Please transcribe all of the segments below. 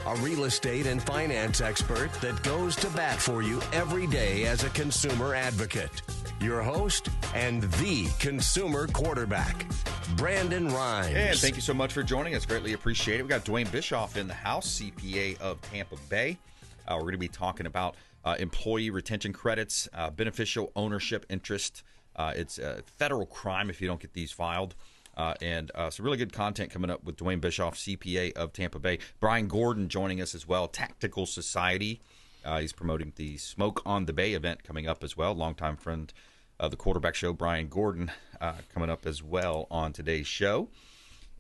a real estate and finance expert that goes to bat for you every day as a consumer advocate. Your host and the consumer quarterback, Brandon Rhymes. And thank you so much for joining us. Greatly appreciate it. We got Duane Bishoff in the house, CPA of Tampa Bay. We're going to be talking about employee retention credits, beneficial ownership interest. It's a federal crime if you don't get these filed. And some really good content coming up with Duane Bishoff, CPA of Tampa Bay. Brian Gordon joining us as well, Tactical Society. He's promoting the Smoke on the Bay event coming up as well. Longtime friend of the Quarterback Show, Brian Gordon, coming up as well on today's show.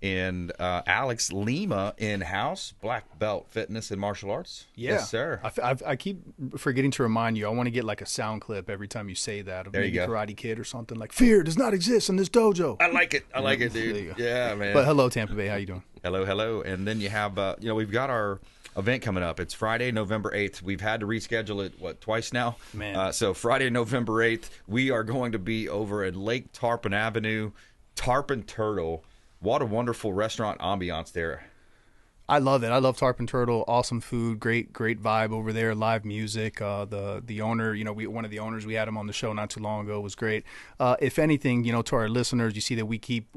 And Alex Lima in-house, Black Belt Fitness and Martial Arts. Yeah. Yes, sir. I keep forgetting to remind you. I want to get like a sound clip every time you say that. Of there maybe you go. Karate Kid or something like, fear does not exist in this dojo. I like it. I like it, dude. Yeah, man. But hello, Tampa Bay. How you doing? Hello. And then you have, we've got our event coming up. It's Friday, November 8th. We've had to reschedule it, twice now? Man. So Friday, November 8th, we are going to be over at Lake Tarpon Avenue, Tarpon Turtle. What a wonderful restaurant ambiance there. I love it. I love Tarpon Turtle. Awesome food. Great vibe over there. Live music. The owner, one of the owners, we had him on the show not too long ago, was great. If anything, to our listeners, you see that we keep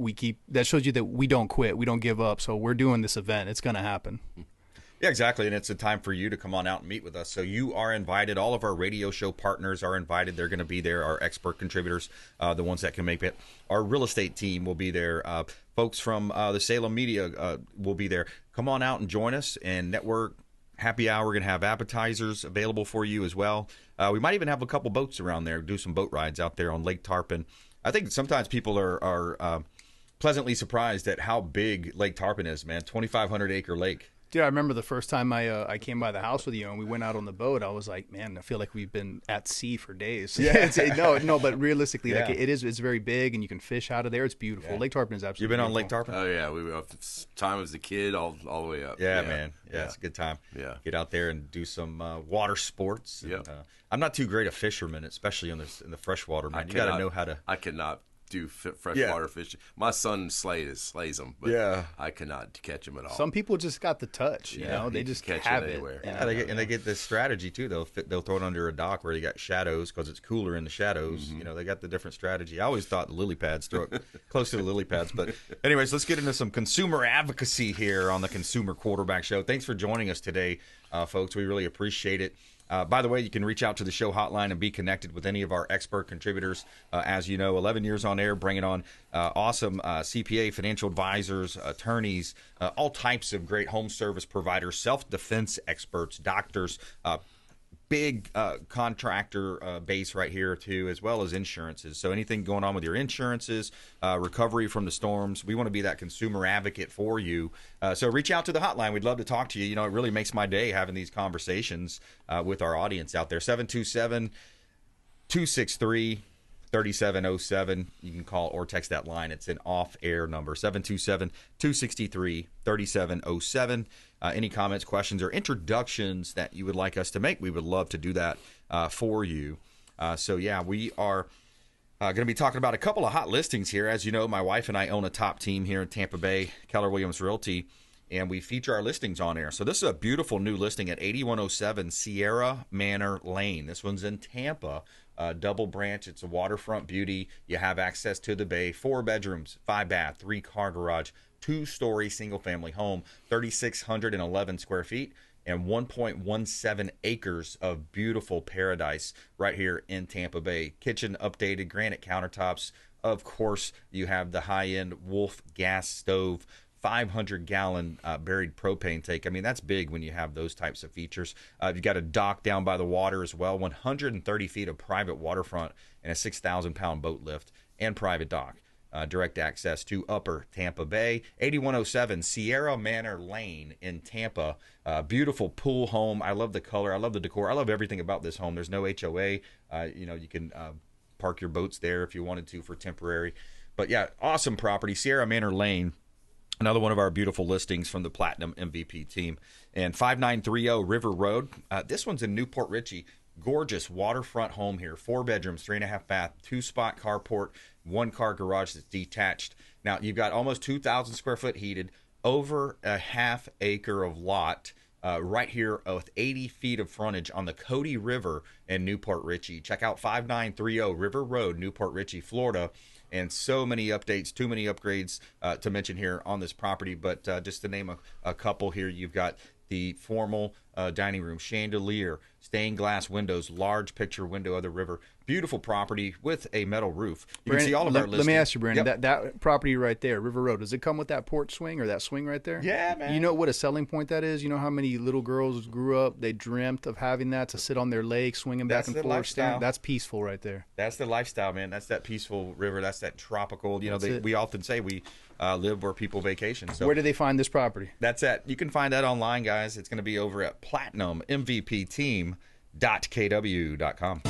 that shows you that we don't quit. We don't give up. So we're doing this event. It's going to happen. Yeah, exactly, and it's a time for you to come on out and meet with us. So you are invited. All of our radio show partners are invited. They're going to be there, our expert contributors, the ones that can make it. Our real estate team will be there. Folks from the Salem Media will be there. Come on out and join us and network. Happy hour. We're going to have appetizers available for you as well. We might even have a couple boats around there, do some boat rides out there on Lake Tarpon. I think sometimes people are pleasantly surprised at how big Lake Tarpon is, man. 2,500-acre lake. Dude, I remember the first time I came by the house with you and we went out on the boat. I was like, man, I feel like we've been at sea for days. Yeah. No, but realistically, Yeah. like it's very big and you can fish out of there. It's beautiful. Yeah. Lake Tarpon is absolutely You been on beautiful. Lake Tarpon? Oh, yeah. We were up time as a kid all the way up. Yeah, man. Yeah, it's a good time. Yeah. Get out there and do some water sports. And, Yep. I'm not too great a fisherman, especially in the freshwater, man. You got to know how to. I cannot do freshwater fishing. My son slays them, but Yeah. I cannot catch them at all. Some people just got the touch, they you just can catch have it it. anywhere. Yeah, they get this strategy too. They'll throw it under a dock where you got shadows because it's cooler in the shadows. Mm-hmm. They got the different strategy. I always thought the lily pads throw it close to the lily pads. But anyways, let's get into some consumer advocacy here on the Consumer Quarterback Show. Thanks for joining us today, folks. We really appreciate it. By the way, you can reach out to the show hotline and be connected with any of our expert contributors. As you know, 11 years on air, bringing on awesome CPA, financial advisors, attorneys, all types of great home service providers, self-defense experts, doctors, big contractor base right here, too, as well as insurances. So anything going on with your insurances, recovery from the storms, we want to be that consumer advocate for you. So reach out to the hotline. We'd love to talk to you. It really makes my day having these conversations with our audience out there. 727-263-3707. You can call or text that line. It's an off-air number, 727-263-3707. Any comments, questions, or introductions that you would like us to make, we would love to do that for you. We are going to be talking about a couple of hot listings here. As you know, my wife and I own a top team here in Tampa Bay, Keller Williams Realty, and we feature our listings on air. So this is a beautiful new listing at 8107 Sierra Manor Lane. This one's in Tampa. Double branch. It's a waterfront beauty. You have access to the bay. 4 bedrooms, 5 bath, 3-car garage, 2-story single-family home, 3,611 square feet, and 1.17 acres of beautiful paradise right here in Tampa Bay. Kitchen updated, granite countertops. Of course, you have the high-end Wolf gas stove, 500-gallon buried propane tank. I mean, that's big when you have those types of features. You've got a dock down by the water as well, 130 feet of private waterfront, and a 6,000-pound boat lift and private dock. Direct access to Upper Tampa Bay, 8107 Sierra Manor Lane in Tampa. Beautiful pool home. I love the color. I love the decor. I love everything about this home. There's no HOA. You can park your boats there if you wanted to for temporary. But yeah, awesome property. Sierra Manor Lane, another one of our beautiful listings from the Platinum MVP team. And 5930 River Road. This one's in Newport Richey. Gorgeous waterfront home here. 4 bedrooms, 3.5 bath, 2-spot carport, 1-car garage that's detached. Now, you've got almost 2,000 square foot heated, over a half acre of lot. right here with 80 feet of frontage on the Cody River in Newport Richey. Check out 5930 River Road, Newport Richey, Florida. And so many updates, too many upgrades to mention here on this property. But just to name a couple here, you've got the formal dining room, chandelier, stained glass windows, large picture window of the river. Beautiful property with a metal roof. You Brandon, can see all of our listings. let me ask you, Brandon, Yep. that property right there, River Road, does it come with that porch swing or that swing right there? Yeah, man. You know what a selling point that is? You know how many little girls grew up, they dreamt of having that to sit on their leg, swinging back That's and the forth. lifestyle. That's peaceful right there. That's the lifestyle, man. That's that peaceful river. That's that tropical. You know, That's it. we often say we live where people vacation. So Where do they find this property? that's it. You can find that online, guys. It's going to be over at platinummvpteam.kw.com.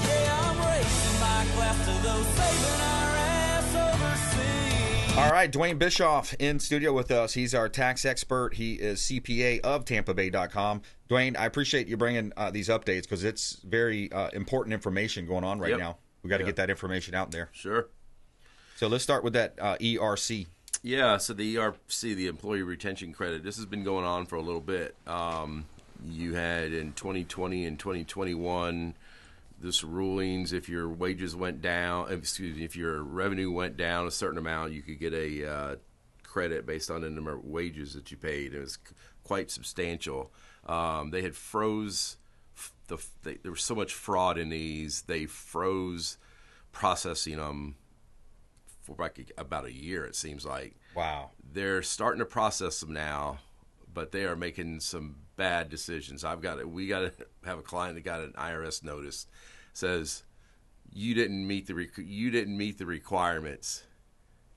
All right, Duane Bishoff in studio with us. He's our tax expert. He is CPA of TampaBay.com. Duane, I appreciate you bringing these updates because it's very important information going on right now. We got to get that information out there. Sure. So let's start with that ERC. Yeah, so the ERC, the Employee Retention Credit, this has been going on for a little bit. You had in 2020 and 2021 this rulings, if your wages went down, if your revenue went down a certain amount, you could get a credit based on the number of wages that you paid. It was quite substantial. They had froze, there was so much fraud in these, they froze processing them for like about a year, it seems like. Wow. They're starting to process them now, but they are making some bad decisions. We got to have a client that got an IRS notice, says you didn't meet the requirements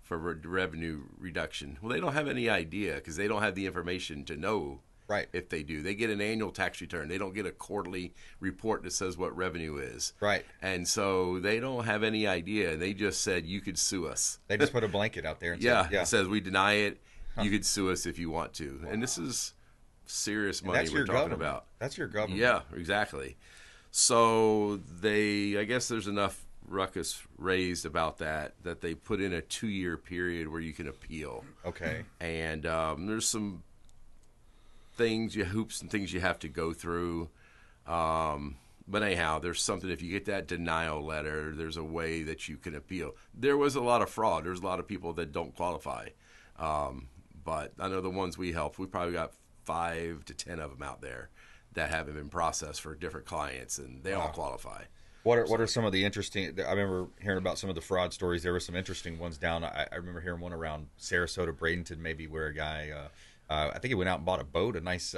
for revenue reduction. Well, they don't have any idea because they don't have the information to know. Right. If they do, they get an annual tax return. They don't get a quarterly report that says what revenue is. Right. And so they don't have any idea. They just said you could sue us. They just put a blanket out there and Yeah, said, it says we deny it. You could sue us if you want to. Wow. And this is serious money we're talking about. That's your government. Yeah, exactly. So I guess there's enough ruckus raised about that they put in a 2-year period where you can appeal. Okay. And there's some hoops and things you have to go through. But anyhow, there's something, if you get that denial letter, there's a way that you can appeal. There was a lot of fraud. There's a lot of people that don't qualify. But I know the ones we help, we probably got 5 to 10 of them out there that haven't been processed for different clients, and they all qualify. What are some of the interesting? I remember hearing about some of the fraud stories. There were some interesting ones down. I remember hearing one around Sarasota, Bradenton, maybe, where a guy, I think he went out and bought a boat, a nice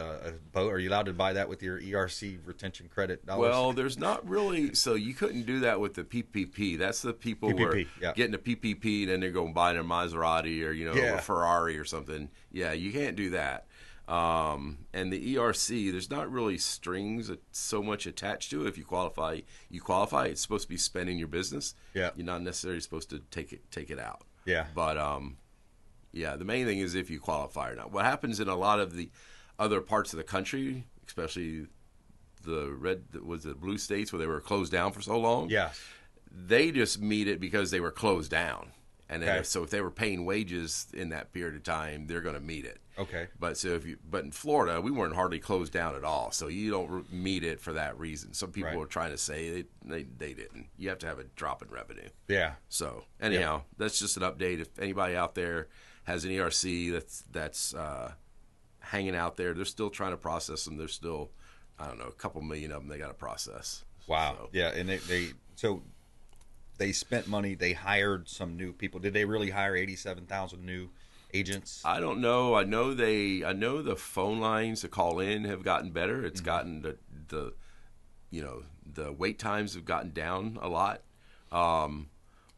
boat. Are you allowed to buy that with your ERC retention credit dollars? Well, there's not really. So you couldn't do that with the PPP. That's the people who are getting a PPP and then they're going buying a Maserati or a Ferrari or something. Yeah, you can't do that. And the ERC, there's not really strings so much attached to it. If you qualify, you qualify. It's supposed to be spent in your business. Yeah. You're not necessarily supposed to take it out. Yeah. But yeah, the main thing is if you qualify or not. What happens in a lot of the other parts of the country, especially the blue states where they were closed down for so long. Yeah. They just meet it because they were closed down. And then so if they were paying wages in that period of time, they're going to meet it. Okay. But in Florida, we weren't hardly closed down at all, so you don't meet it for that reason. Some people are trying to say they didn't. You have to have a drop in revenue. Yeah. So anyhow, that's just an update. If anybody out there has an ERC that's hanging out there, they're still trying to process them. There's still, I don't know, a couple million of them they got to process. Wow. So. Yeah, and they spent money. They hired some new people. Did they really hire 87,000 new agents? I don't know. I know the phone lines to call in have gotten better. It's gotten the wait times have gotten down a lot.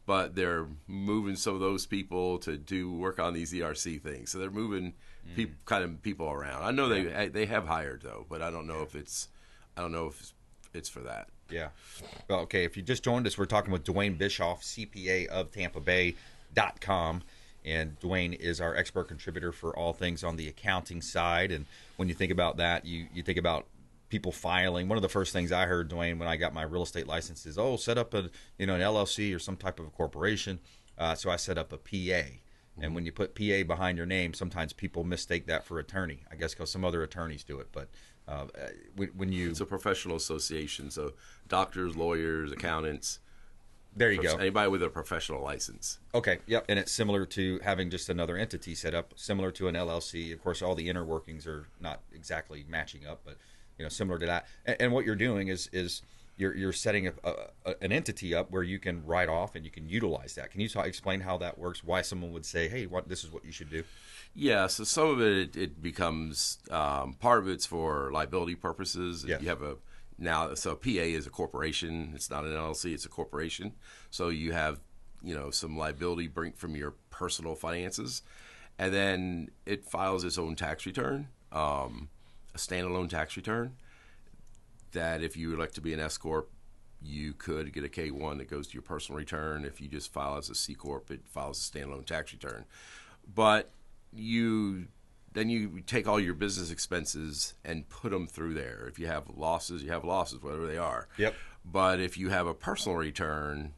But they're moving some of those people to do work on these ERC things. So they're moving people around. I know they have hired though, but I don't know if it's for that. Yeah. Well, okay. If you just joined us, we're talking with Duane Bishoff, CPA of TampaBay.com. And Duane is our expert contributor for all things on the accounting side. And when you think about that, you think about people filing. One of the first things I heard, Duane, when I got my real estate license is, set up an LLC or some type of a corporation. So I set up a PA. And when you put PA behind your name, sometimes people mistake that for attorney, I guess, because some other attorneys do it. But when you... It's a professional association, so doctors, lawyers, accountants. There you go. Anybody with a professional license. Okay, yep. And it's similar to having just another entity set up, similar to an LLC. Of course, all the inner workings are not exactly matching up, but similar to that. And what you're doing is you're setting an entity up where you can write off and you can utilize that. Can you explain how that works? Why someone would say, "Hey, this is what you should do"? Yeah. So some of it becomes part of it's for liability purposes. Yes. You have so PA is a corporation. It's not an LLC. It's a corporation. So you have, some liability from your personal finances. And then it files its own tax return, a standalone tax return, that if you elect to be an S Corp, you could get a K-1 that goes to your personal return. If you just file as a C Corp, it files a standalone tax return. But then you take all your business expenses and put them through there. If you have losses, whatever they are. Yep. But if you have a personal return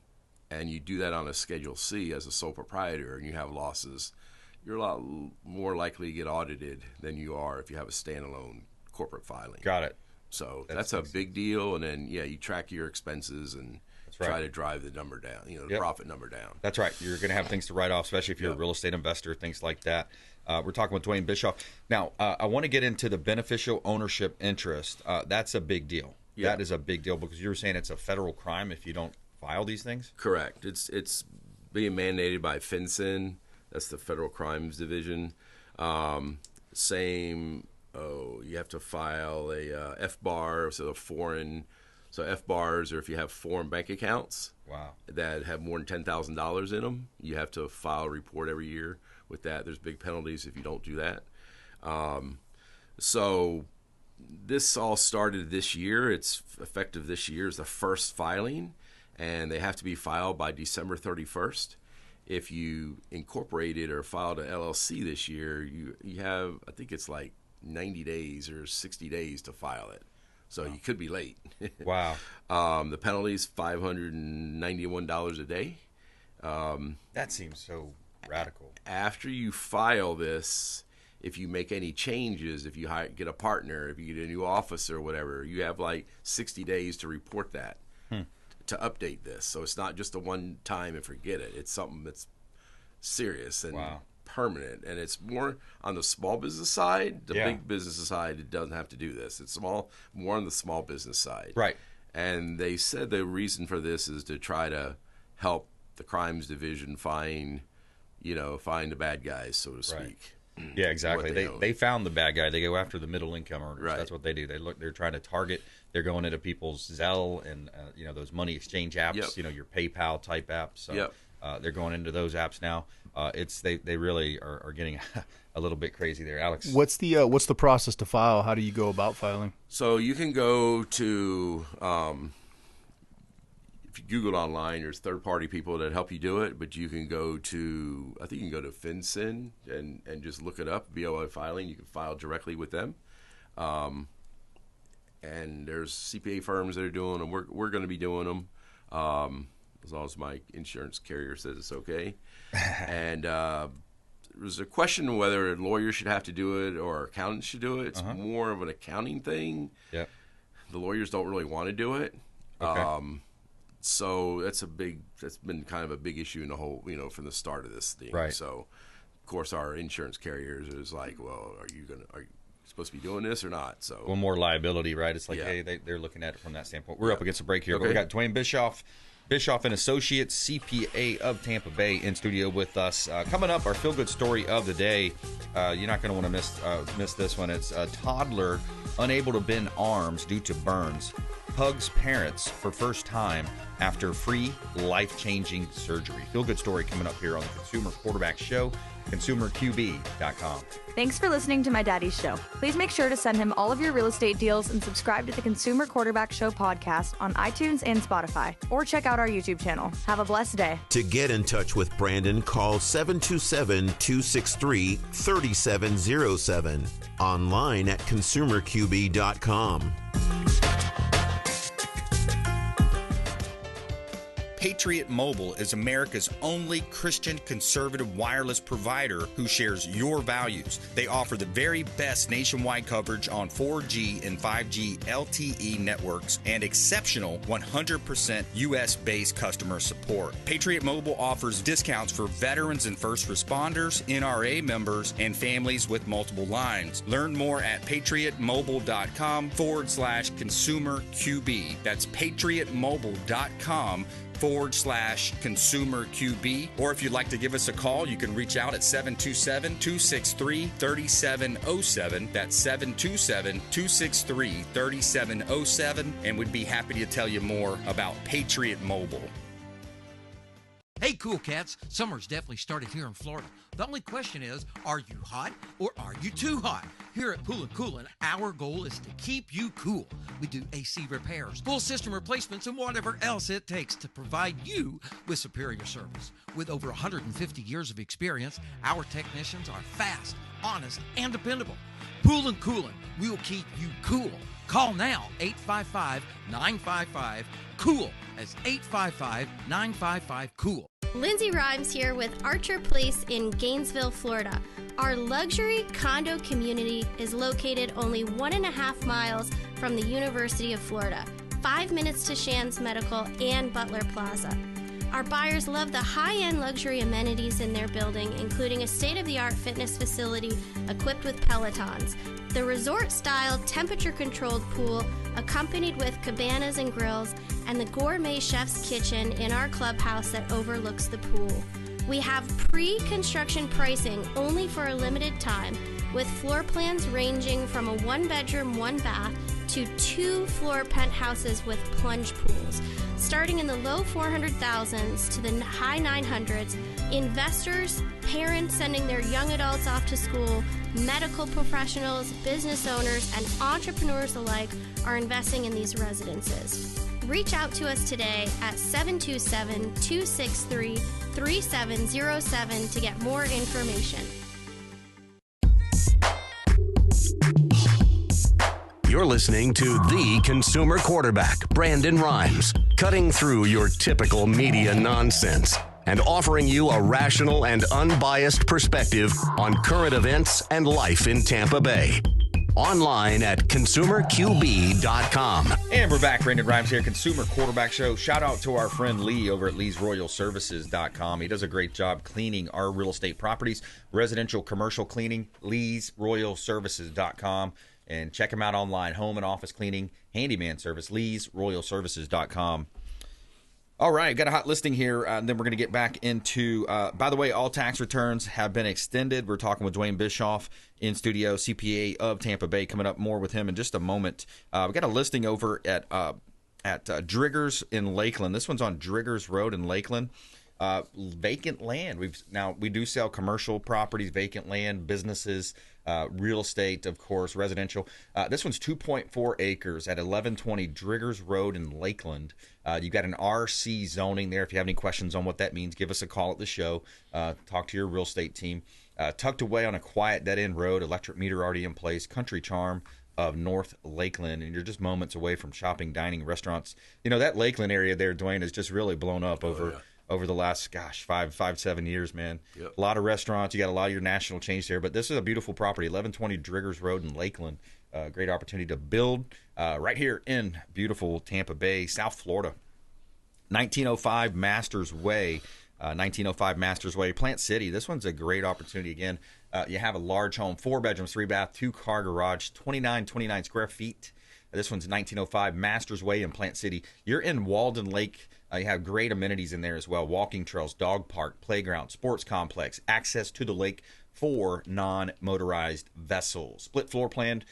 and you do that on a Schedule C as a sole proprietor and you have losses, you're a lot more likely to get audited than you are if you have a standalone corporate filing. Got it. So that's a big deal. And then, you track your expenses and try to drive the number down, the profit number down. That's right. You're going to have things to write off, especially if you're a real estate investor, things like that. We're talking with Duane Bishoff. Now, I want to get into the beneficial ownership interest. That's a big deal. Yeah. That is a big deal because you were saying it's a federal crime if you don't file these things? Correct. It's being mandated by FinCEN. That's the Federal Crimes Division. You have to file a FBAR, so FBARs, or if you have foreign bank accounts that have more than $10,000 in them, you have to file a report every year with that. There's big penalties if you don't do that. So this all started this year. It's effective this year is the first filing, and they have to be filed by December 31st. If you incorporated or filed an LLC this year, you have, I think it's like 90 days or 60 days to file it. So you could be late. Wow. The penalty is $591 a day. That seems so radical. After you file this, if you make any changes, if you get a partner, if you get a new officer or whatever, you have like 60 days to report that, to update this. So it's not just a one time and forget it. It's something that's serious and permanent. And it's more on the small business side. The big business side, it doesn't have to do this. It's more on the small business side. Right. And they said the reason for this is to try to help the crimes division find the bad guys, so to speak. Yeah, exactly. They found the bad guy. They go after the middle income earners. Right. That's what they do. They're trying to target. They're going into people's Zelle and those money exchange apps. Yep. Your PayPal type apps. So they're going into those apps now. They really are getting a little bit crazy there, Alex. What's the process to file? How do you go about filing? So you can go to if you Google online, there's third-party people that help you do it, but you can go to FinCEN and just look it up, BOI filing. You can file directly with them. And there's CPA firms that are doing them. We're going to be doing them as long as my insurance carrier says it's okay. And there's a question whether lawyers should have to do it or accountants should do it. It's more of an accounting thing. Yeah. The lawyers don't really want to do it. Okay. So that's been kind of a big issue in the whole, from the start of this thing. Right. So, of course, our insurance carriers is like, well, are you supposed to be doing this or not? So one more liability, right? It's like, hey, they're looking at it from that standpoint. We're up against a break here, but we got Duane Bishoff and Associates, CPA of Tampa Bay, in studio with us. Coming up, our feel-good story of the day. You're not going to want to miss this one. It's a toddler unable to bend arms due to burns. Hugs parents for first time after free life-changing surgery. Feel-good story coming up here on the Consumer Quarterback Show, consumerqb.com. Thanks for listening to my daddy's show. Please make sure to send him all of your real estate deals and subscribe to the Consumer Quarterback Show podcast on iTunes and Spotify, or check out our YouTube channel. Have a blessed day. To get in touch with Brandon, call 727-263-3707. Online at consumerqb.com. Patriot Mobile is America's only Christian conservative wireless provider who shares your values. They offer the very best nationwide coverage on 4G and 5G LTE networks and exceptional 100% U.S.-based customer support. Patriot Mobile offers discounts for veterans and first responders, NRA members, and families with multiple lines. Learn more at patriotmobile.com/consumer QB. That's patriotmobile.com/consumer QB. Or if you'd like to give us a call, you can reach out at 727-263-3707. That's 727-263-3707. And we'd be happy to tell you more about Patriot Mobile. Hey, cool cats. Summer's definitely started here in Florida. The only question is, are you hot or are you too hot? Here at Pool & Coolin', our goal is to keep you cool. We do AC repairs, full system replacements, and whatever else it takes to provide you with superior service. With over 150 years of experience, our technicians are fast, honest, and dependable. Pool & Coolin', we'll keep you cool. Call now, 855-955-COOL. That's 855-955-COOL. Lindsay Rhymes here with Archer Place in Gainesville, Florida. Our luxury condo community is located only 1.5 miles from the University of Florida, 5 minutes to Shands Medical and Butler Plaza. Our buyers love the high-end luxury amenities in their building, including a state-of-the-art fitness facility equipped with Pelotons, the resort-style temperature-controlled pool accompanied with cabanas and grills, and the gourmet chef's kitchen in our clubhouse that overlooks the pool. We have pre-construction pricing only for a limited time, with floor plans ranging from a 1-bedroom, 1-bath to 2-floor penthouses with plunge pools. Starting in the low 400,000s to the high 900s, investors, parents sending their young adults off to school, medical professionals, business owners, and entrepreneurs alike are investing in these residences. Reach out to us today at 727-263-3707 to get more information. You're listening to the consumer quarterback, Brandon Rhymes, cutting through your typical media nonsense and offering you a rational and unbiased perspective on current events and life in Tampa Bay. Online at consumerqb.com. And we're back. Brandon Rhymes here, Consumer Quarterback Show. Shout out to our friend Lee over at leesroyalservices.com. He does a great job cleaning our real estate properties, residential, commercial cleaning, leesroyalservices.com. And check him out online, home and office cleaning, handyman service, leesroyalservices.com. All right, got a hot listing here, and then we're going to get back into, by the way, all tax returns have been extended. We're talking with Duane Bishoff in studio, CPA of Tampa Bay, coming up more with him in just a moment. We got a listing over at Driggers in Lakeland. This one's on Driggers Road in Lakeland. Vacant land. We do sell commercial properties, vacant land, businesses, real estate, of course, residential. This one's 2.4 acres at 1120 Driggers Road in Lakeland. You've got an RC zoning there. If you have any questions on what that means, give us a call at the show. Talk to your real estate team. Tucked away on a quiet dead-end road, electric meter already in place, country charm of North Lakeland, and you're just moments away from shopping, dining, restaurants. You know, that Lakeland area there, Duane, has just really blown up over the last, 7 years, man. Yep. A lot of restaurants. You got a lot of your national chains there. But this is a beautiful property, 1120 Driggers Road in Lakeland. Great opportunity to build right here in beautiful Tampa Bay, South Florida. 1905 Masters Way. 1905 Masters Way, Plant City. This one's a great opportunity. Again, you have a large home, 4 bedrooms, 3-bath, 2-car garage, 29 square feet. This one's 1905 Masters Way in Plant City. You're in Walden Lake. You have great amenities in there as well. Walking trails, dog park, playground, sports complex, access to the lake for non-motorized vessels. Split floor plan,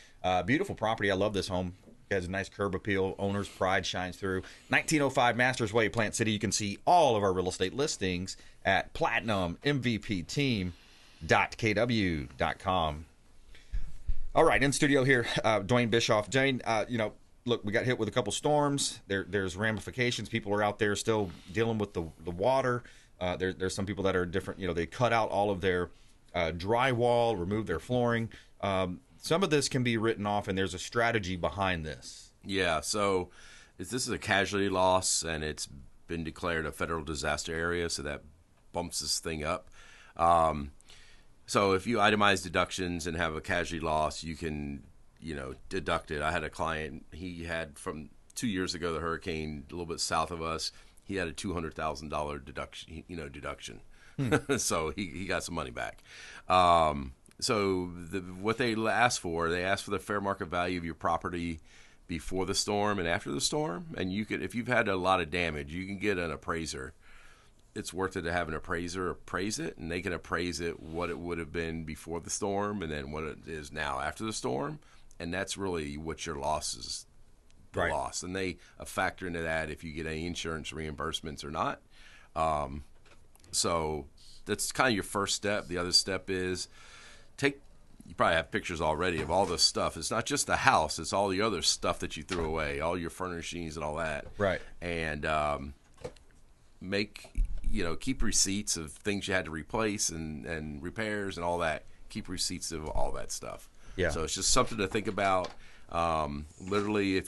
beautiful property. I love this home. It has a nice curb appeal. Owner's pride shines through. 1905 Masters Way, Plant City. You can see all of our real estate listings at platinummvpteam.kw.com. All right, in studio here, Duane Bishoff. Duane, look, we got hit with a couple storms. There's ramifications. People are out there still dealing with the water. There's some people that are different. They cut out all of their drywall, remove their flooring. Some of this can be written off, and there's a strategy behind this. Yeah, so this is a casualty loss, and it's been declared a federal disaster area, so that bumps this thing up. So if you itemize deductions and have a casualty loss, you can, deduct it. I had a client, he had from 2 years ago, the hurricane a little bit south of us, he had a $200,000 deduction. So he got some money back. So what they asked for the fair market value of your property before the storm and after the storm. And you could, if you've had a lot of damage, you can get an appraiser. It's worth it to have an appraiser appraise it, and they can appraise it what it would have been before the storm and then what it is now after the storm. And that's really what your loss is, loss. And they factor into that if you get any insurance reimbursements or not. So that's kind of your first step. The other step is you probably have pictures already of all this stuff. It's not just the house. It's all the other stuff that you threw away, all your furnishings and all that. Right. And keep receipts of things you had to replace and repairs and all that. Keep receipts of all that stuff. Yeah. So it's just something to think about. Literally, if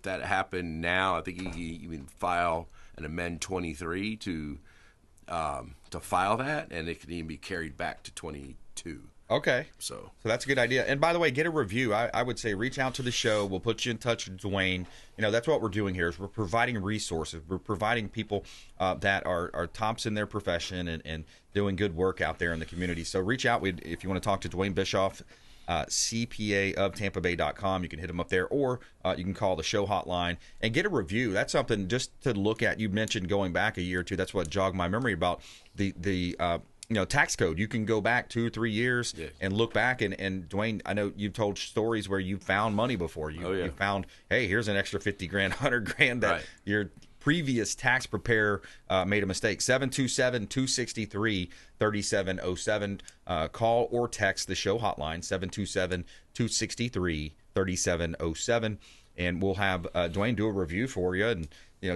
that happened now, I think you can even file an Amend 23 to file that, and it can even be carried back to 22. Okay. So that's a good idea. And by the way, get a review. I would say reach out to the show. We'll put you in touch with Duane. That's what we're doing here is we're providing resources. We're providing people that are tops in their profession and doing good work out there in the community. So reach out if you want to talk to Duane Bishoff, CPA of TampaBay.com. You can hit him up there, or you can call the show hotline and get a review. That's something just to look at. You mentioned going back a year or two. That's what jogged my memory about the tax code. You can go back 2 or 3 years and look back. And Duane, I know you've told stories where you found money before. You found, hey, here's an extra 50 grand, 100 grand that your previous tax preparer made a mistake. 727-263-3707. Call or text the show hotline, 727-263-3707. And we'll have Duane do a review for you and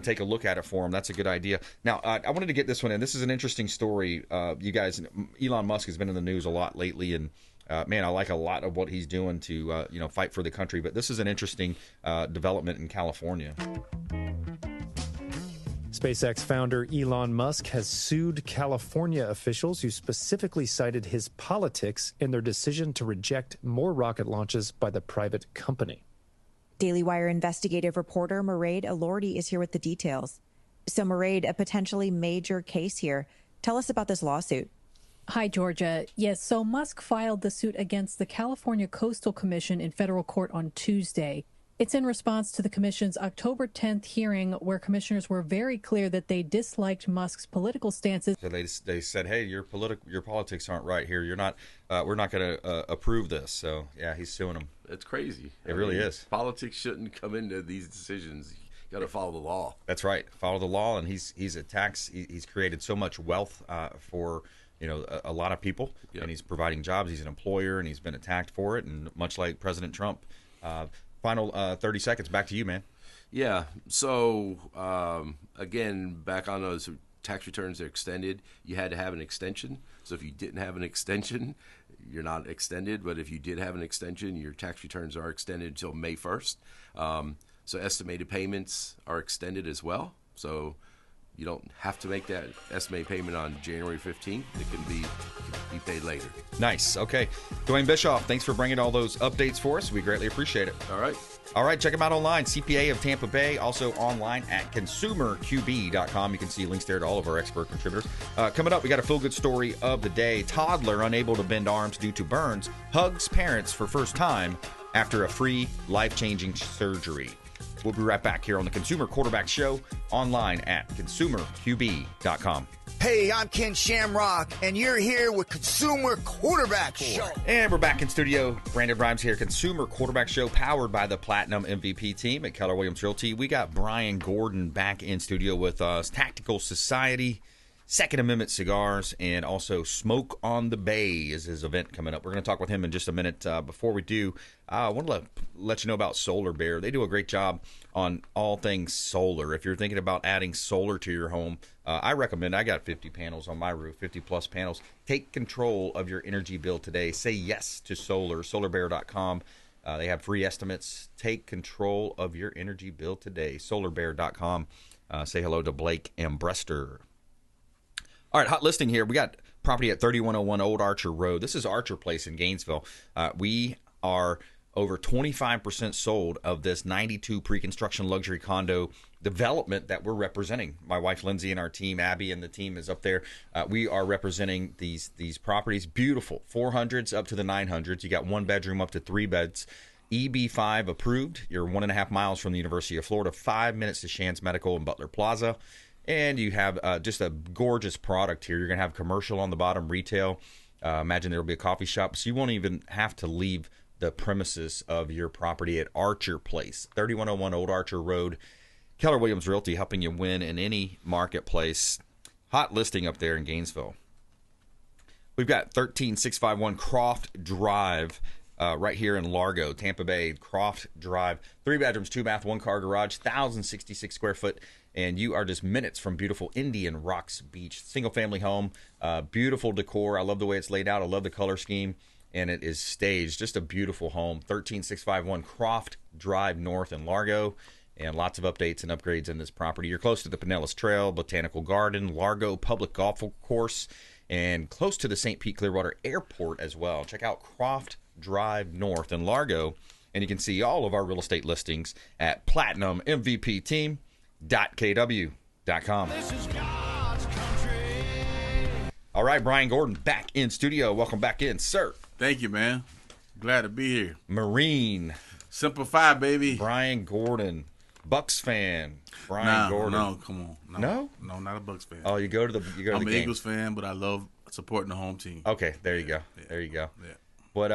take a look at it for him. That's a good idea. Now, I wanted to get this one in. This is an interesting story. You guys, Elon Musk has been in the news a lot lately, and man, I like a lot of what he's doing to fight for the country. But this is an interesting development in California. SpaceX founder Elon Musk has sued California officials who specifically cited his politics in their decision to reject more rocket launches by the private company. Daily Wire investigative reporter Mairead Elordi is here with the details. So Mairead, a potentially major case here. Tell us about this lawsuit. Hi, Georgia. Yes, so Musk filed the suit against the California Coastal Commission in federal court on Tuesday. It's in response to the commission's October 10th hearing where commissioners were very clear that they disliked Musk's political stances. So they said, hey, your politics aren't right here. You're not. We're not going to approve this. So, yeah, he's suing them. It's crazy. It really is. Politics shouldn't come into these decisions. You got to follow the law. That's right. Follow the law. And he's created so much wealth for a lot of people. Yep. And he's providing jobs. He's an employer, and he's been attacked for it. And much like President Trump. Final 30 seconds. Back to you, man. Yeah. So, again, back on those tax returns that are extended, you had to have an extension. So if you didn't have an extension, you're not extended. But if you did have an extension, your tax returns are extended until May 1st. So estimated payments are extended as well. So you don't have to make that estimated payment on January 15th. It can be paid later. Nice. Okay. Duane Bishoff, thanks for bringing all those updates for us. We greatly appreciate it. All right. All right. Check them out online. CPA of Tampa Bay. Also online at consumerqb.com. You can see links there to all of our expert contributors. Coming up, we got a feel-good story of the day. Toddler unable to bend arms due to burns hugs parents for first time after a free life-changing surgery. We'll be right back here on the Consumer Quarterback Show, online at consumerqb.com. Hey, I'm Ken Shamrock, and you're here with Consumer Quarterback Show. And we're back in studio. Brandon BRimes here, Consumer Quarterback Show, powered by the Platinum MVP team at Keller Williams Realty. We got Brian Gordon back in studio with us. Tactical Society, Second Amendment Cigars, and also Smoke on the Bay is his event coming up. We're going to talk with him in just a minute. Before we do, I want to let you know about Solar Bear. They do a great job on all things solar. If you're thinking about adding solar to your home, I recommend. I got 50 panels on my roof, 50-plus panels. Take control of your energy bill today. Say yes to solar. SolarBear.com. They have free estimates. Take control of your energy bill today. SolarBear.com. Say hello to Blake and Brester. All right, hot listing here. We got property at 3101 Old Archer Road. This is Archer Place in Gainesville. We are over 25% sold of this 92 pre-construction luxury condo development that we're representing. My wife Lindsay and our team, Abby and the team is up there. We are representing these properties. Beautiful 400s up to the 900s. You got 1 bedroom up to 3 beds. EB5 approved. You're 1.5 miles from the University of Florida, 5 minutes to Shands Medical and Butler Plaza. And you have just a gorgeous product here. You're going to have commercial on the bottom, retail. Imagine there will be a coffee shop. So you won't even have to leave the premises of your property at Archer Place, 3101 Old Archer Road. Keller Williams Realty, helping you win in any marketplace. Hot listing up there in Gainesville. We've got 13651 Croft Drive. Right here in Largo, Tampa Bay, Croft Drive. 3 bedrooms, 2 bath, 1 car garage, 1,066 square foot, and you are just minutes from beautiful Indian Rocks Beach. Single family home, beautiful decor. I love the way it's laid out. I love the color scheme, and it is staged. Just a beautiful home. 13651 Croft Drive North in Largo, and lots of updates and upgrades in this property. You're close to the Pinellas Trail, Botanical Garden, Largo Public Golf Course, and close to the St. Pete Clearwater Airport as well. Check out Croft Drive North in Largo, and you can see all of our real estate listings at platinummvpteam.kw.com. This is God's country. All right, Brian Gordon back in studio. Welcome back in, sir. Thank you, man. Glad to be here. Marine. Simplify, baby. Brian Gordon. Bucks fan. Brian Gordon. No, come on. No, not a Bucks fan. Oh, you go to the game. I'm an Eagles fan, but I love supporting the home team. Okay, there you go. Yeah. There you go. Yeah. But,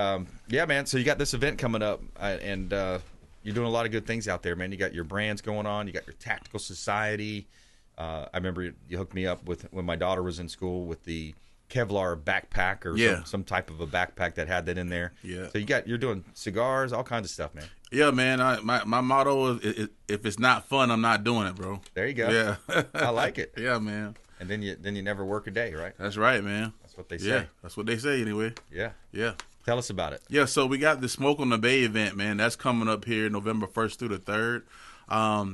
yeah, man, so you got this event coming up, and you're doing a lot of good things out there, man. You got your brands going on. You got your Tactical Society. I remember you hooked me up with when my daughter was in school with the Kevlar backpack or some type of a backpack that had that in there. Yeah. So you're doing cigars, all kinds of stuff, man. Yeah, man. My motto is if it's not fun, I'm not doing it, bro. There you go. Yeah. I like it. Yeah, man. And then you never work a day, right? That's right, man. That's what they say. Yeah, that's what they say anyway. Yeah. Yeah. Tell us about it. Yeah, so we got the Smoke on the Bay event, man. That's coming up here November 1st through the 3rd.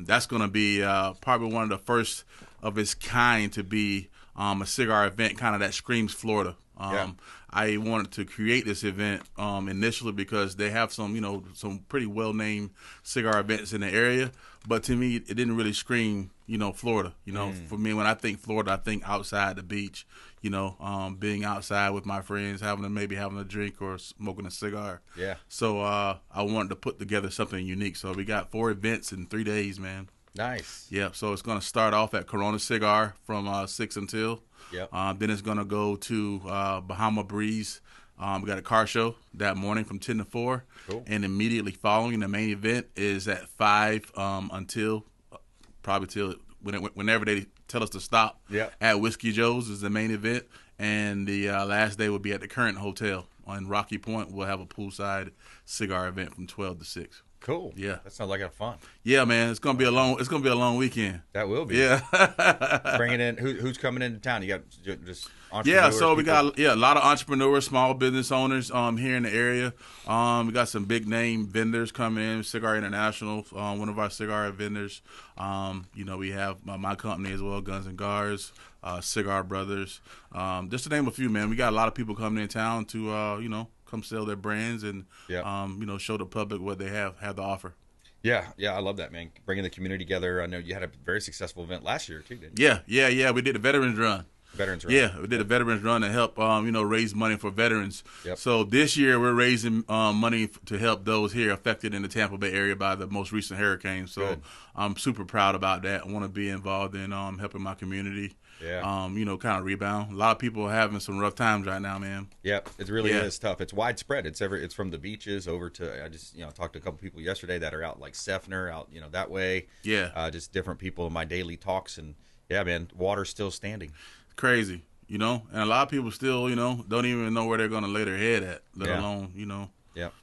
That's going to be probably one of the first of its kind to be a cigar event, kind of that screams Florida. I wanted to create this event initially because they have some pretty well-named cigar events in the area. But to me, it didn't really scream, Florida. For me, when I think Florida, I think outside the beach. Being outside with my friends, having a drink or smoking a cigar. Yeah. So I wanted to put together something unique. So we got 4 events in 3 days, man. Nice. Yeah. So it's going to start off at Corona Cigar from 6 until. Yep. Then it's going to go to Bahama Breeze. We got a car show that morning from 10 to 4. Cool. And immediately following the main event is at 5 until probably till whenever they tell us to stop. Yep. At Whiskey Joe's is the main event. And the last day will be at the Current Hotel on Rocky Point. We'll have a poolside cigar event from 12 to 6. Cool. Yeah. That sounds like a fun. Yeah, man. It's gonna be a long weekend. That will be. Yeah. Bringing in who's coming into town? You got just entrepreneurs. Yeah, so we people? got a lot of entrepreneurs, small business owners here in the area. We got some big name vendors coming in. Cigar International, one of our cigar vendors. We have my company as well, Guns and Gars, Cigar Brothers. Just to name a few, man. We got a lot of people coming in town to come sell their brands and show the public what they have to offer. Yeah, I love that, man. Bringing the community together. I know you had a very successful event last year too, didn't you? Yeah. We did a veterans run. Yeah, we did a veterans run to help raise money for veterans. Yep. So this year we're raising money to help those here affected in the Tampa Bay area by the most recent hurricane. So good. I'm super proud about that. I want to be involved in helping my community. Yeah. Kind of rebound. A lot of people are having some rough times right now, man. Yep, it really is tough. It's widespread. It's from the beaches over to I just talked to a couple people yesterday that are out like Seffner, out that way. Yeah. Just different people in my daily talks, and yeah, man, water's still standing. Crazy, and a lot of people still, don't even know where they're going to lay their head at, let alone, Yep.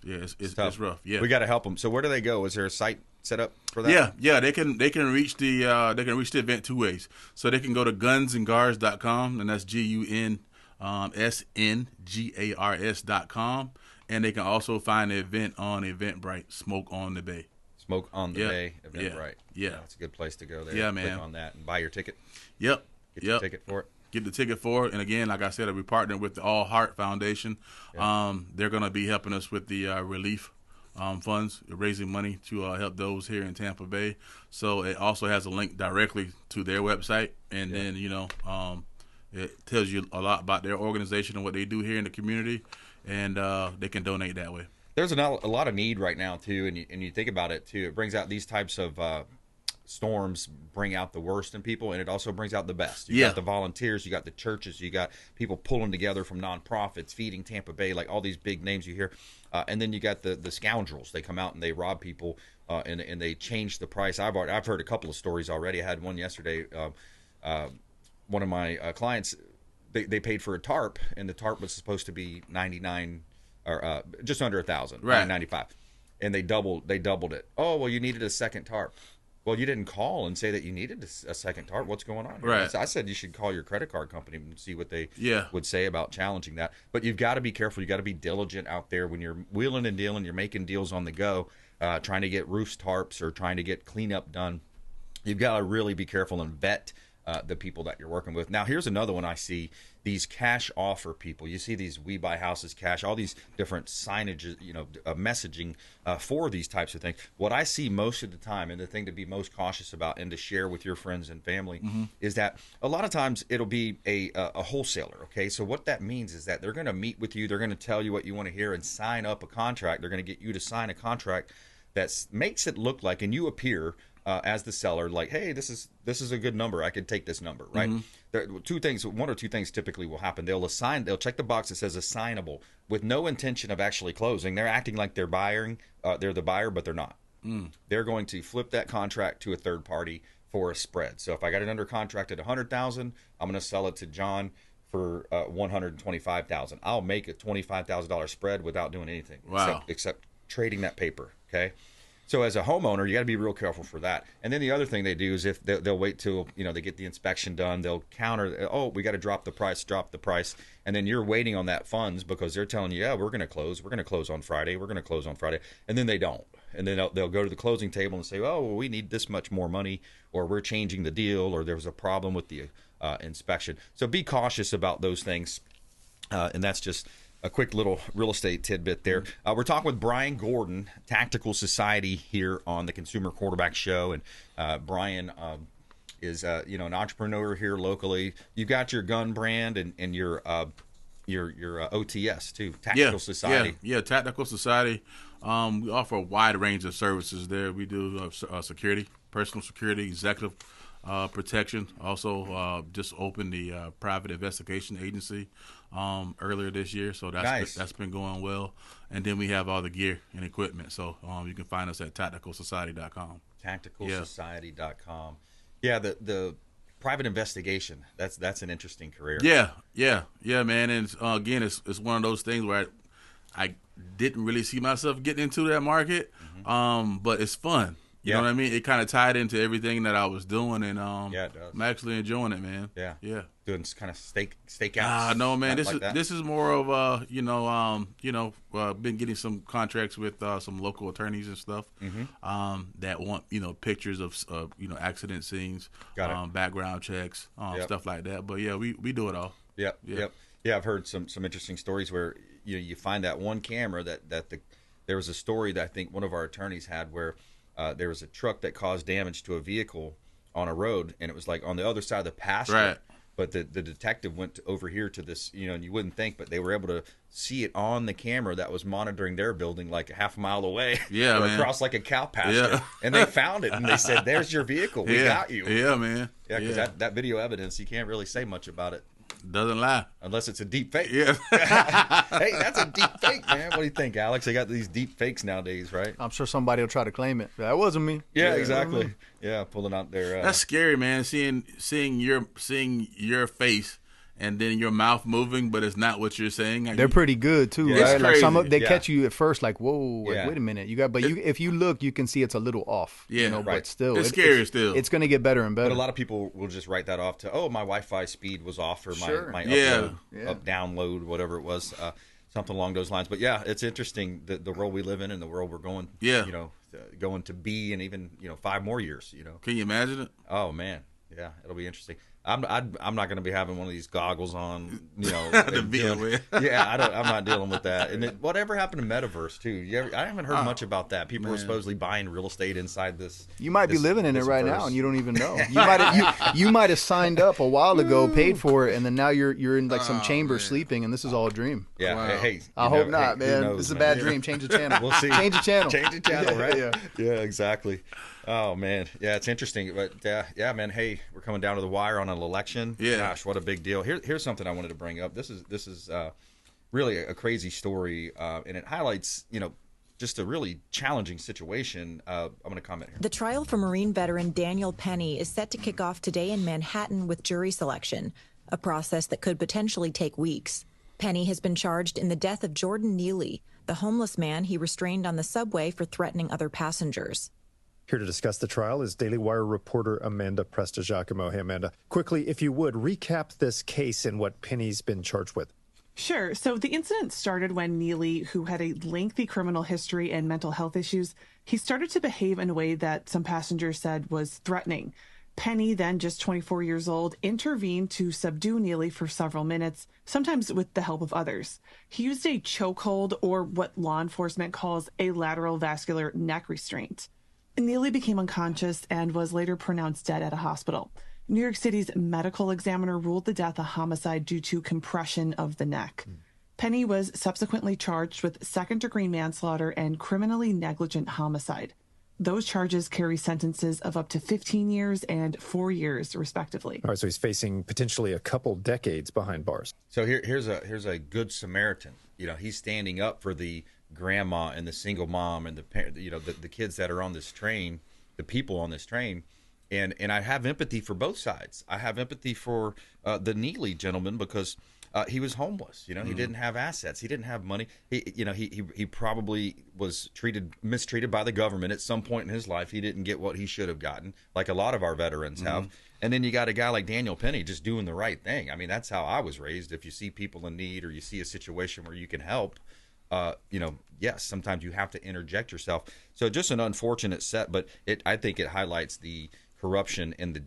Yeah, it's rough. Yeah, we got to help them. So where do they go? Is there a site set up for that? Yeah, they can reach the event 2 ways. So they can go to gunsandgars.com, and that's GUNSNGARS.com, and they can also find the event on Eventbrite, Smoke on the Bay. Smoke on the Bay event, Yeah. right? Yeah. That's a good place to go there. Yeah, Click man. on that and buy your ticket. Yep. Get your ticket for it. Get the ticket for it. And again, like I said, we partnered with the All Heart Foundation. They're going to be helping us with the relief funds, raising money to help those here in Tampa Bay. So it also has a link directly to their website. And then, it tells you a lot about their organization and what they do here in the community. And they can donate that way. There's a lot of need right now, too. And you think about it, too. It brings out these types of storms, bring out the worst in people, and it also brings out the best. You got the volunteers, you got the churches, you got people pulling together from nonprofits, feeding Tampa Bay, like all these big names you hear. And then you got the scoundrels. They come out and they rob people, and they change the price. I've heard a couple of stories already. I had one yesterday. One of my clients, they paid for a tarp, and the tarp was supposed to be $99 or just under $1,000, right? $995, and they doubled it. Oh, well, you needed a second tarp. Well, you didn't call and say that you needed a second tarp. What's going on here? Right. I said you should call your credit card company and see what they would say about challenging that. But you've got to be careful. You got to be diligent out there when you're wheeling and dealing. You're making deals on the go, trying to get roofs, tarps, or trying to get cleanup done. You've got to really be careful and vet the people that you're working with. Now, here's another one I see. These cash offer people. You see these We Buy Houses Cash, all these different signages, messaging for these types of things. What I see most of the time, and the thing to be most cautious about and to share with your friends and family, is that a lot of times it'll be a wholesaler, okay? So what that means is that they're going to meet with you, they're going to tell you what you want to hear and sign up a contract. They're going to get you to sign a contract that makes it look like, and you appear as the seller, like, hey, this is a good number. I could take this number, right? There, one or two things typically will happen. They'll check the box that says assignable with no intention of actually closing. They're acting like they're the buyer, but they're not. They're going to flip that contract to a third party for a spread. So if I got it under contract at $100,000, I'm going to sell it to John for $125,000. I'll make a $25,000 spread without doing anything. Wow. Except trading that paper. Okay. So as a homeowner, you got to be real careful for that. And then the other thing they do is if they'll wait till they get the inspection done, they'll counter. Oh, we got to drop the price, and then you're waiting on that funds because they're telling you, yeah, we're going to close on Friday, and then they don't, and then they'll go to the closing table and say, oh, well, we need this much more money, or we're changing the deal, or there was a problem with the inspection. So be cautious about those things, and that's just a quick little real estate tidbit there. We're talking with Brian Gordon, Tactical Society, here on the Consumer Quarterback Show. And Brian is an entrepreneur here locally. You've got your gun brand and your OTS too, Tactical Society. Yeah, Tactical Society. We offer a wide range of services there. We do security, personal security, executive protection. Also, just opened the private investigation agency earlier this year, so that's been going well. And then we have all the gear and equipment. So you can find us at tacticalsociety.com. Tacticalsociety.com. Yeah, the private investigation. That's an interesting career. Yeah, man. And again, it's one of those things where I didn't really see myself getting into that market, but it's fun. You know what I mean? It kind of tied into everything that I was doing, and it does. I'm actually enjoying it, man. Yeah. Doing kind of stakeouts. No, man. This This is more of been getting some contracts with some local attorneys and stuff that want pictures of accident scenes, background checks, stuff like that. But yeah, we do it all. Yep. Yeah, I've heard some interesting stories where you find that one camera there was a story that I think one of our attorneys had where there was a truck that caused damage to a vehicle on a road, and it was like on the other side of the pasture. Right. But the detective went over here to this, and you wouldn't think, but they were able to see it on the camera that was monitoring their building like a half a mile away. Yeah, or man. across like a cow pasture. Yeah. And they found it, and they said, "There's your vehicle. We got you." Yeah, man. Yeah, because that video evidence, you can't really say much about it. Doesn't lie. Unless it's a deep fake. Yeah. Hey, that's a deep fake, man. What do you think, Alex? They got these deep fakes nowadays, right? I'm sure somebody will try to claim it. That wasn't me. Yeah, exactly. Yeah, pulling out their. That's scary, man. Seeing your face and then your mouth moving, but it's not what you're saying. They're pretty good too, right? Like they catch you at first, like, whoa, wait a minute, if you look, you can see it's a little off. Yeah, right. But still, it's scary. Still, it's going to get better and better. But a lot of people will just write that off to, oh, my Wi-Fi speed was off, or my upload, download, whatever it was, something along those lines. But yeah, it's interesting the world we live in and the world we're going, going to be, and even 5 more years. Can you imagine it? Oh man, yeah, it'll be interesting. I'm not going to be having one of these goggles on, Yeah, I'm not dealing with that. And whatever happened to metaverse too? I haven't heard much about that. People are supposedly buying real estate inside this. You might be living in it right now, and you don't even know. You might have signed up a while ago, paid for it, and then now you're in like some chamber sleeping, and this is all a dream. Yeah, wow. Hey, I hope not, man. Knows, this is a bad dream. Change the channel. We'll see. Change the channel. Change the channel, right? Yeah, exactly. Oh man, yeah, it's interesting, but yeah, man. Hey, we're coming down to the wire on an election. Yeah, gosh, what a big deal. Here's something I wanted to bring up. This is really a crazy story, and it highlights just a really challenging situation. I'm going to comment here. The trial for Marine veteran Daniel Penny is set to kick off today in Manhattan with jury selection, a process that could potentially take weeks. Penny has been charged in the death of Jordan Neely, the homeless man he restrained on the subway for threatening other passengers. Here to discuss the trial is Daily Wire reporter Amanda Prestigiacomo. Hey, Amanda, quickly, if you would, recap this case and what Penny's been charged with. Sure. So the incident started when Neely, who had a lengthy criminal history and mental health issues, he started to behave in a way that some passengers said was threatening. Penny, then just 24 years old, intervened to subdue Neely for several minutes, sometimes with the help of others. He used a chokehold, or what law enforcement calls a lateral vascular neck restraint. Neely became unconscious and was later pronounced dead at a hospital. New York City's medical examiner ruled the death a homicide due to compression of the neck. Penny was subsequently charged with second-degree manslaughter and criminally negligent homicide. Those charges carry sentences of up to 15 years and 4 years, respectively. All right, so he's facing potentially a couple decades behind bars. So here's a good Samaritan. He's standing up for the grandma and the single mom and the kids that are on this train, the people on this train, and I have empathy for both sides. I have empathy for the Neely gentleman because he was homeless. He didn't have assets. He didn't have money. He probably was mistreated by the government at some point in his life. He didn't get what he should have gotten, like a lot of our veterans have. And then you got a guy like Daniel Penny just doing the right thing. I mean, that's how I was raised. If you see people in need or you see a situation where you can help, yes, sometimes you have to interject yourself. So just an unfortunate set, but I think it highlights the corruption in the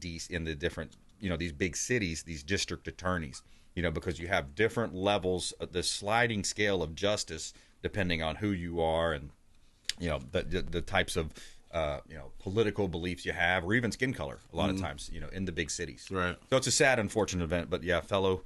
different, these big cities, these district attorneys, because you have different levels of the sliding scale of justice depending on who you are and, the types of, political beliefs you have, or even skin color a lot of times, in the big cities. Right. So it's a sad, unfortunate event, but yeah, fellow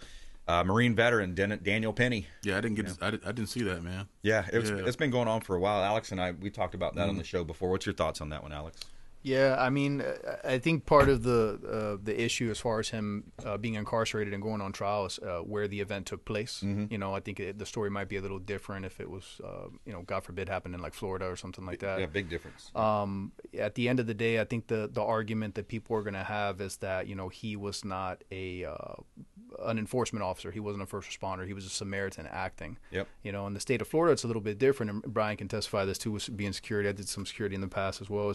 Marine veteran Daniel Penny. Yeah, I didn't see that, man. Yeah, it's been going on for a while. Alex and we talked about that on the show before. What's your thoughts on that one, Alex? Yeah, I mean, I think part of the issue as far as him being incarcerated and going on trial is where the event took place. I think the story might be a little different if it was, God forbid, happened in like Florida or something like that. Yeah, big difference. At the end of the day, I think the argument that people are going to have is that he was not an enforcement officer. He wasn't a first responder. He was a Samaritan acting. Yep. In the state of Florida, it's a little bit different, and Brian can testify this too, with being security. I did some security in the past as well.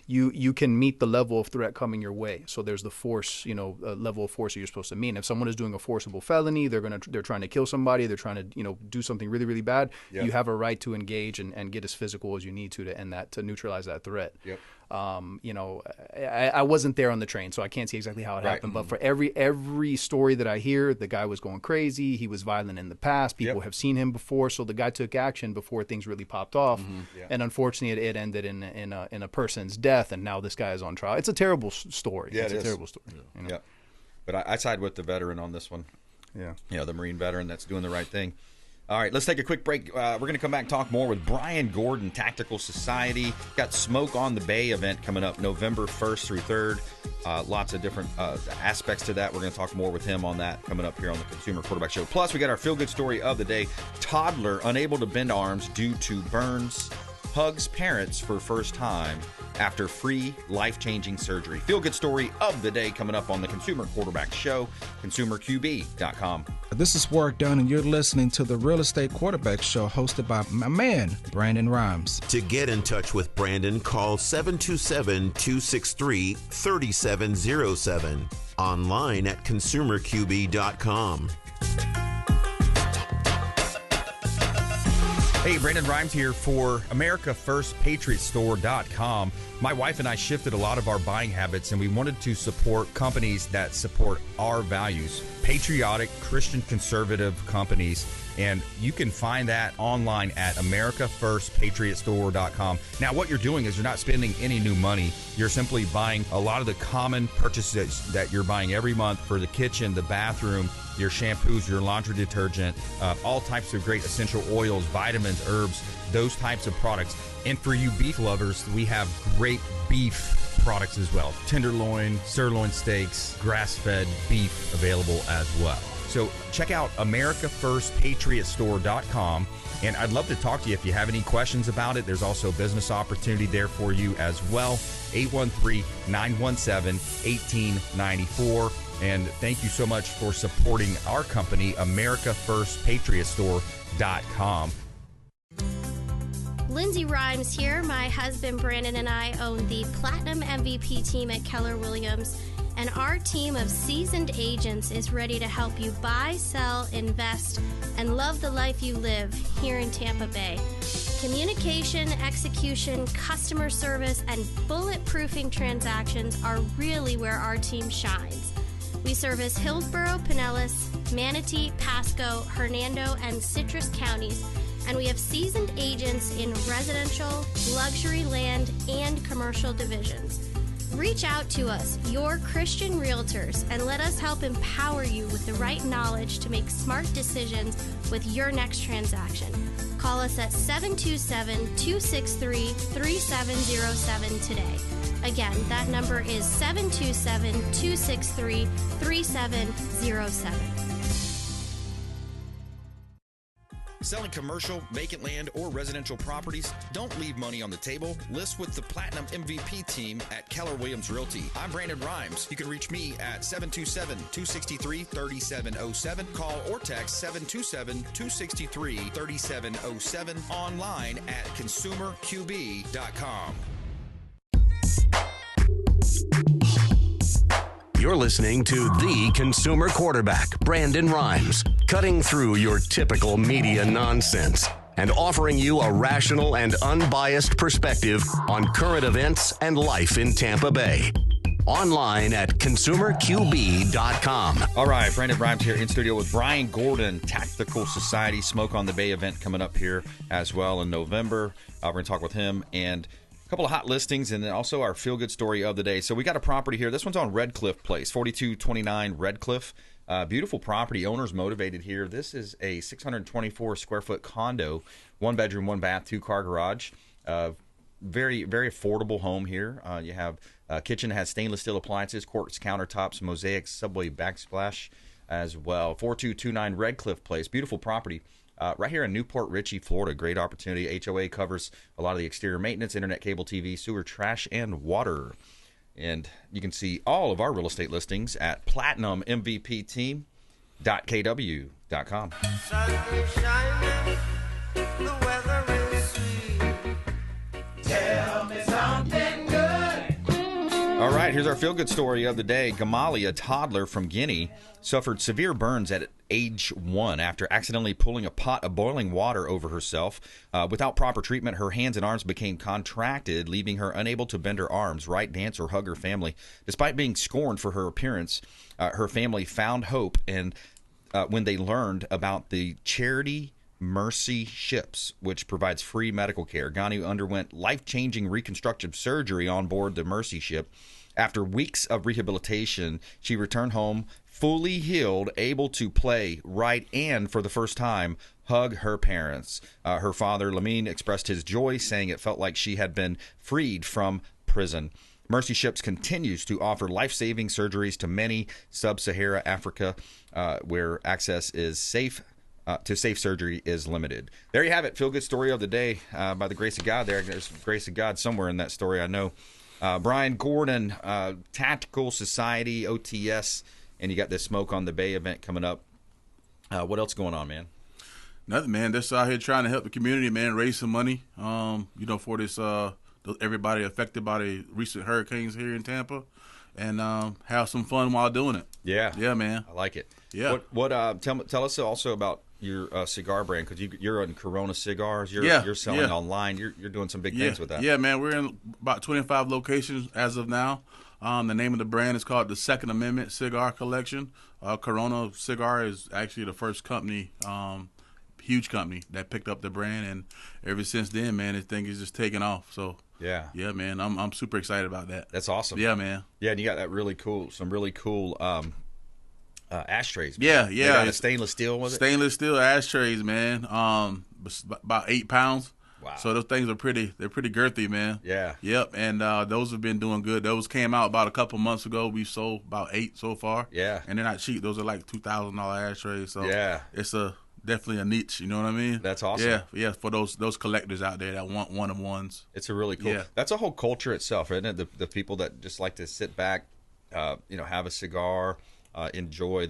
You can meet the level of threat coming your way. So there's the force, level of force that you're supposed to meet. If someone is doing a forcible felony, they're trying to kill somebody, they're trying to do something really, really bad. Yep. You have a right to engage and get as physical as you need to end that, to neutralize that threat. Yep. I wasn't there on the train, so I can't see exactly how it happened. But for every story that I hear, the guy was going crazy. He was violent in the past. People have seen him before, so the guy took action before things really popped off. And unfortunately, it ended in a person's death. And now this guy is on trial. It's a terrible story. Yeah, it's a terrible story. Yeah. But I side with the veteran on this one. Yeah. The Marine veteran that's doing the right thing. All right, let's take a quick break. We're going to come back and talk more with Brian Gordon, Tactical Society. Got Smoke on the Bay event coming up November 1st through 3rd. Lots of different aspects to that. We're going to talk more with him on that coming up here on the Consumer Quarterback Show. Plus, we got our feel-good story of the day. Toddler unable to bend arms due to burns. Hugs parents for first time after free life-changing surgery. Feel-good story of the day coming up on the Consumer Quarterback Show, consumerqb.com. This is Warwick Dunn, and you're listening to the Real Estate Quarterback Show hosted by my man, Brandon Rhymes. To get in touch with Brandon, call 727-263-3707. Online at consumerqb.com. Hey, Brandon BRimes here for AmericaFirstPatriotStore.com. My wife and I shifted a lot of our buying habits, and we wanted to support companies that support our values, patriotic, Christian, conservative companies. And you can find that online at AmericaFirstPatriotStore.com. Now, what you're doing is you're not spending any new money. You're simply buying a lot of the common purchases that you're buying every month for the kitchen, the bathroom, your shampoos, your laundry detergent, all types of great essential oils, vitamins, herbs, those types of products. And for you beef lovers, we have great beef products as well. Tenderloin, sirloin steaks, grass-fed beef available as well. So check out AmericaFirstPatriotStore.com, and I'd love to talk to you if you have any questions about it. There's also a business opportunity there for you as well. 813-917-1894. And thank you so much for supporting our company, AmericaFirstPatriotStore.com. Lindsay Rhymes here. My husband Brandon and I own the Platinum MVP team at Keller Williams, and our team of seasoned agents is ready to help you buy, sell, invest, and love the life you live here in Tampa Bay. Communication, execution, customer service, and bulletproofing transactions are really where our team shines. We service Hillsborough, Pinellas, Manatee, Pasco, Hernando, and Citrus counties, and we have seasoned agents in residential, luxury land, and commercial divisions. Reach out to us, your Christian realtors, and let us help empower you with the right knowledge to make smart decisions with your next transaction. Call us at 727-263-3707 today. Again, that number is 727-263-3707. Selling commercial, vacant land, or residential properties? Don't leave money on the table. List with the Platinum MVP team at Keller Williams Realty. I'm Brandon BRimes. You can reach me at 727-263-3707. Call or text 727-263-3707. Online at consumerqb.com. You're listening to the consumer quarterback, Brandon BRimes, cutting through your typical media nonsense and offering you a rational and unbiased perspective on current events and life in Tampa Bay. Online at consumerqb.com. All right, Brandon BRimes here in studio with Brian Gordon, Tactical Society Smoke on the Bay event coming up here as well in November. We're going to talk with him and a couple of hot listings, and then also our feel-good story of the day. So we got a property here. This one's on Redcliffe Place, 4229 Redcliffe. Beautiful property. Owner's motivated here. This is a 624-square-foot condo, one bedroom, one bath, two-car garage. Very, very affordable home here. You have a kitchen that has stainless steel appliances, quartz countertops, mosaic subway backsplash as well. 4229 Redcliffe Place. Beautiful property. Right here in Newport Richey, Florida. Great opportunity. HOA covers a lot of the exterior maintenance, internet, cable TV, sewer, trash, and water. And you can see all of our real estate listings at platinummvpteam.kw.com. Sun is shining, the weather is sweet. Tell me something good. All right, here's our feel-good story of the day. Gamali, a toddler from Guinea, suffered severe burns at age 1 after accidentally pulling a pot of boiling water over herself. Without proper treatment, her hands and arms became contracted, leaving her unable to bend her arms, write, dance, or hug her family. Despite being scorned for her appearance, her family found hope and when they learned about the charity Mercy Ships, which provides free medical care. Gani underwent life-changing reconstructive surgery on board the Mercy Ship. After weeks of rehabilitation, she returned home fully healed, able to play, write, and for the first time, hug her parents. Her father, Lamine, expressed his joy, saying it felt like she had been freed from prison. Mercy Ships continues to offer life-saving surgeries to many sub-Sahara Africa where access is safe. To safe surgery is limited. There you have it. Feel good story of the day by the grace of God. There's grace of God somewhere in that story, I know. Brian Gordon, Tactical Society, OTS, and you got this Smoke on the Bay event coming up. What else going on, man? Nothing, man. Just out here trying to help the community, man, raise some money, for this everybody affected by the recent hurricanes here in Tampa, and have some fun while doing it. Yeah. Yeah, man. I like it. Yeah. Tell us also about, your cigar brand? Because you're on Corona Cigars. You're selling online. You're doing some big things with that. Yeah, man. We're in about 25 locations as of now. The name of the brand is called the Second Amendment Cigar Collection. Corona Cigar is actually the first company, huge company, that picked up the brand, and ever since then, man, this thing is just taking off. So yeah, man, I'm super excited about that. That's awesome. Yeah, man. Yeah, and you got some really cool ashtrays. Man. Yeah. They got a stainless steel, was it? Stainless steel ashtrays, man. About 8 pounds. Wow. So those things are pretty girthy, man. Yeah. Yep. And those have been doing good. Those came out about a couple months ago. We sold about 8 so far. Yeah. And they're not cheap. Those are like $2,000 ashtrays. So yeah, it's definitely a niche. You know what I mean? That's awesome. Yeah. For those collectors out there that want one of ones. It's a really cool. Yeah. That's a whole culture itself, isn't it? The people that just like to sit back, have a cigar, enjoy.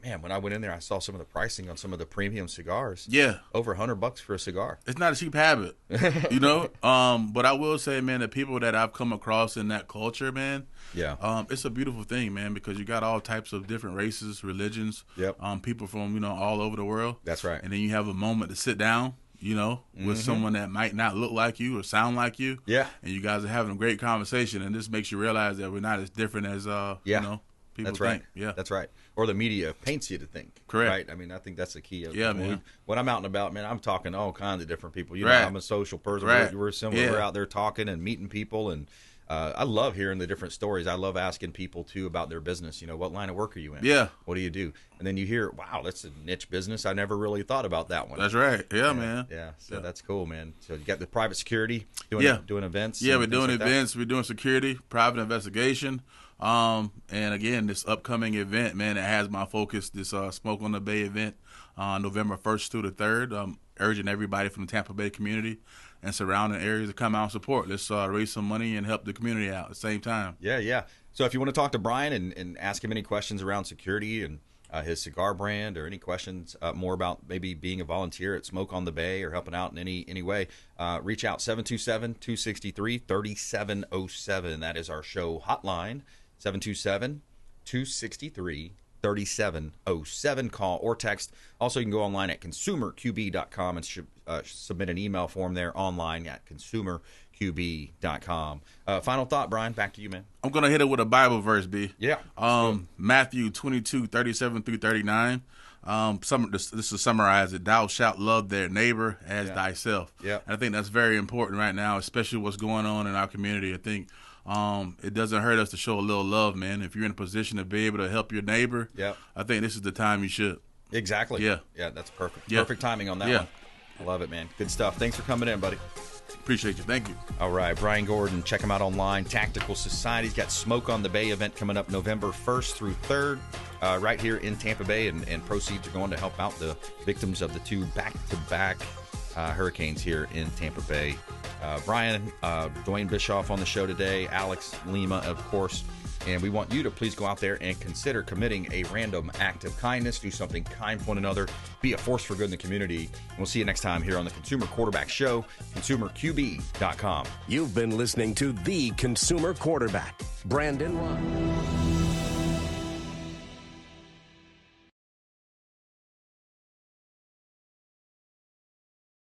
Man, when I went in there, I saw some of the pricing on some of the premium cigars. Yeah. Over $100 for a cigar. It's not a cheap habit, But I will say, man, the people that I've come across in that culture, man, it's a beautiful thing, man, because you got all types of different races, religions, people from, all over the world. That's right. And then you have a moment to sit down, with someone that might not look like you or sound like you. Yeah. And you guys are having a great conversation, and this makes you realize that we're not as different as, people That's think. right. Yeah. That's right. Or the media paints you to think. Correct. Right? I mean, I think that's the key. Man. When I'm out and about, man, I'm talking to all kinds of different people. Right. I'm a social person. Right. We're similar. Yeah. We're out there talking and meeting people, and I love hearing the different stories. I love asking people, too, about their business. What line of work are you in? Yeah. What do you do? And then you hear, wow, that's a niche business. I never really thought about that one. That's right. Yeah, man. Yeah. So that's cool, man. So you got the private security doing events? Yeah, we're doing events. We're doing security, private investigation. And again, this upcoming event, man, it has my focus, this Smoke on the Bay event, November 1st through the 3rd. I'm urging everybody from the Tampa Bay community and surrounding areas to come out and support. Let's raise some money and help the community out at the same time. Yeah. So if you want to talk to Brian and ask him any questions around security and his cigar brand, or any questions more about maybe being a volunteer at Smoke on the Bay or helping out in any way, reach out 727-263-3707. That is our show hotline. 727-263-3707. Call or text. Also, you can go online at consumerqb.com and submit an email form there online at consumerqb.com. Final thought, Brian. Back to you, man. I'm going to hit it with a Bible verse, B. Yeah. Matthew 22:37-39. This is summarize it. Thou shalt love their neighbor as thyself. Yeah. And I think that's very important right now, especially what's going on in our community. I think it doesn't hurt us to show a little love, man. If you're in a position to be able to help your neighbor, I think this is the time you should. Exactly. Yeah, that's perfect. Perfect timing on that one. I love it, man. Good stuff. Thanks for coming in, buddy. Appreciate you. Thank you. All right, Brian Gordon. Check him out online. Tactical Society's got Smoke on the Bay event coming up November 1st through 3rd right here in Tampa Bay, and proceeds are going to help out the victims of the 2 back-to-back hurricanes here in Tampa Bay. Brian, Duane Bishoff on the show today, Alex, Lima, of course. And we want you to please go out there and consider committing a random act of kindness. Do something kind for one another. Be a force for good in the community. And we'll see you next time here on the Consumer Quarterback Show, consumerqb.com. You've been listening to The Consumer Quarterback, Brandon Ryan.